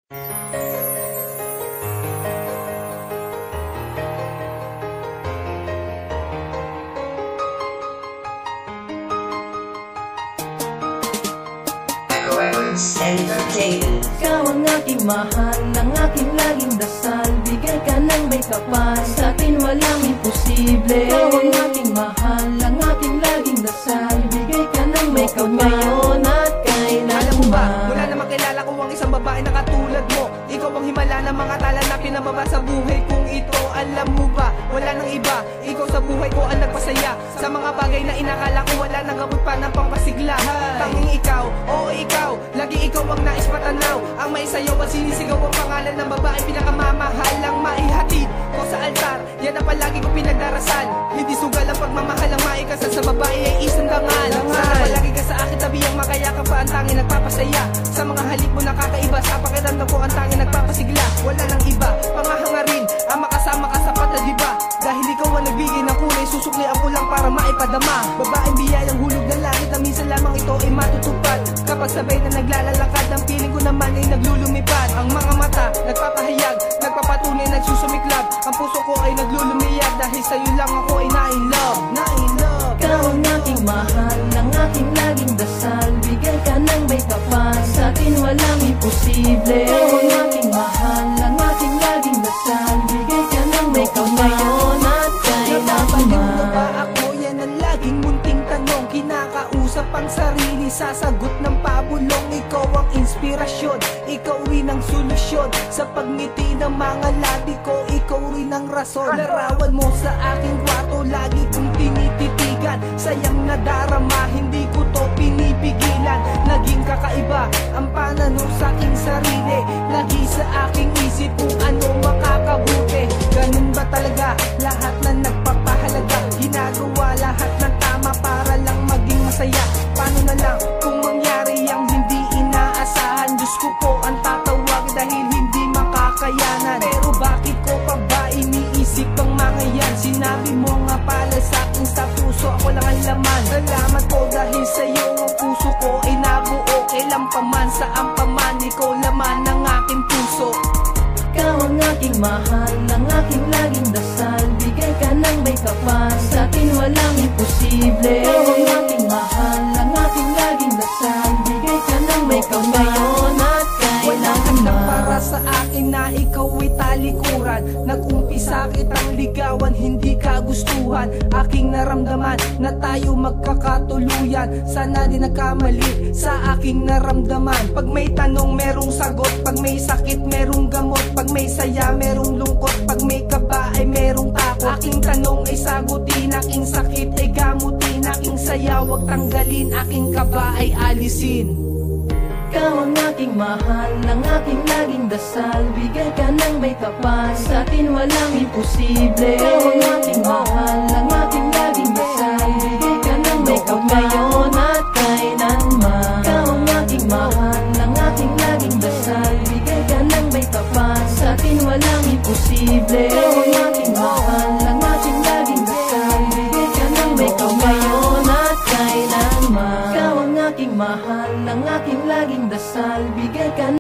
Ikaw ang aking mahal, ang aking laging dasal. Bigay ka ng may kapal, sa atin walang imposible. Ikaw ang aking mahal, ang aking laging dasal. Bigay ka ng may kapal, ngayon at kailan. Alam mo ba, wala na makilala ko ang isang babae na katulad mo. Ikaw ang himala ng mga tala na pinababa sa buhay kong ito. Alam mo ba, wala nang iba. Ikaw sa buhay ko ang nagpasaya sa mga bagay na inakala ko wala nang abot pa ng pampasigla. Tanging ikaw, oo ikaw, lagi ikaw ang nais patanaw. Ang may sayo at sinisigaw ang pangalan ng babae pinakamamahal ang maihatid ko sa altar. Yan ang palagi ko pinagdarasal. Hindi sugal ang pagmamahal ang maikasal sa babae ay isang dangal. Sana palagi ka sa akin tabi ang makayakap pa ang tanging nagpapasaya. Sa mga halik mo nakakaiba, sa pakiramdam ko ang tanging nagpapasigla. Wala nang iba, pangahangarin ang makasama ka sa pata, diba? Dahil ikaw ang nagbigay ng kulay, susuklian ko lang para maipadama. Babaeng biyayang hulog ng langit na minsan lamang ito ay matutupad. Kapag sabay na naglalalakad, ang piling ko naman ay naglulumipad. Ang mga mata, nagpapahayag, nagpapatunay, nagsusumiklab. Ang puso ko ay naglulumiyag dahil sa'yo lang ako ay na-in-love, na-in-love. Ikaw ang aking mahal, ang aking laging dasal. Bigay ka ng may kapal, sa atin walang imposible. Ikaw ang aking mahal, ang aking laging dasal. Bigay ka ng may kapal, ngayon at kailan mo ba ako? Yan ang laging munting tanong. Kinakausap ang sarili, sasagot ng pabulong. Ikaw ang inspirasyon, ikaw rin ang solusyon. Sa pagngiti ng mga labi ko, ikaw rin ang rason. Larawan mo sa aking kwarto, lagi kong tinititigan. Sayang nadarama, hindi ko to pinipigilan. Naging kakaiba ang pananaw sa aking sarili. Lagi sa aking isip kung ano makakabuti. Ganun ba talaga lahat na nagpapahalaga? Ginagawa lahat ng tama para lang maging masaya. Paano na lang kung mangyari ang hindi inaasahan? Diyos ko po ang tatawag dahil hindi makakayanan. Pero bakit ko pa ba iniisip ang mga yan? Sinabi mo nga pala sa akin sa puso, ako lang ang laman. Salamat po dahil sa'yo ang puso ko ay nabuo. Kailan pa man, saan pa man, ikaw laman ng aking puso. Ikaw ang aking mahal, ang aking laging dasal. Bigay ka ng may kapal, sa atin walang imposible. Ikaw ang aking mahal, ang aking laging dasal. Bigay ka ng may kapal, ngayon at kailan man. Para sa akin na ikaw ay talikuran. Nag-umpisa kitang ligawan, hindi kagustuhan. Aking naramdaman na tayo magkakatuluyan. Sana di nagkamali sa aking naramdaman. Pag may tanong merong sagot, pag may sakit merong gamot, pag may saya merong lungkot, pag may kaba ay merong takot. Aking tanong ay sagutin, aking sakit ay gamutin, aking saya wag tanggalin, aking kaba ay alisin. Ikaw ang aking mahal, ang aking laging dasal. Bigay ka ng may kapal, sa atin walang imposible. Ikaw ang aking mahal, ang aking laging dasal. Bigay ka ng may kapal, ngayon at kailanman. Ikaw ang aking mahal, ang aking laging dasal. Bigay ka ng may kapal, sa atin walang imposible.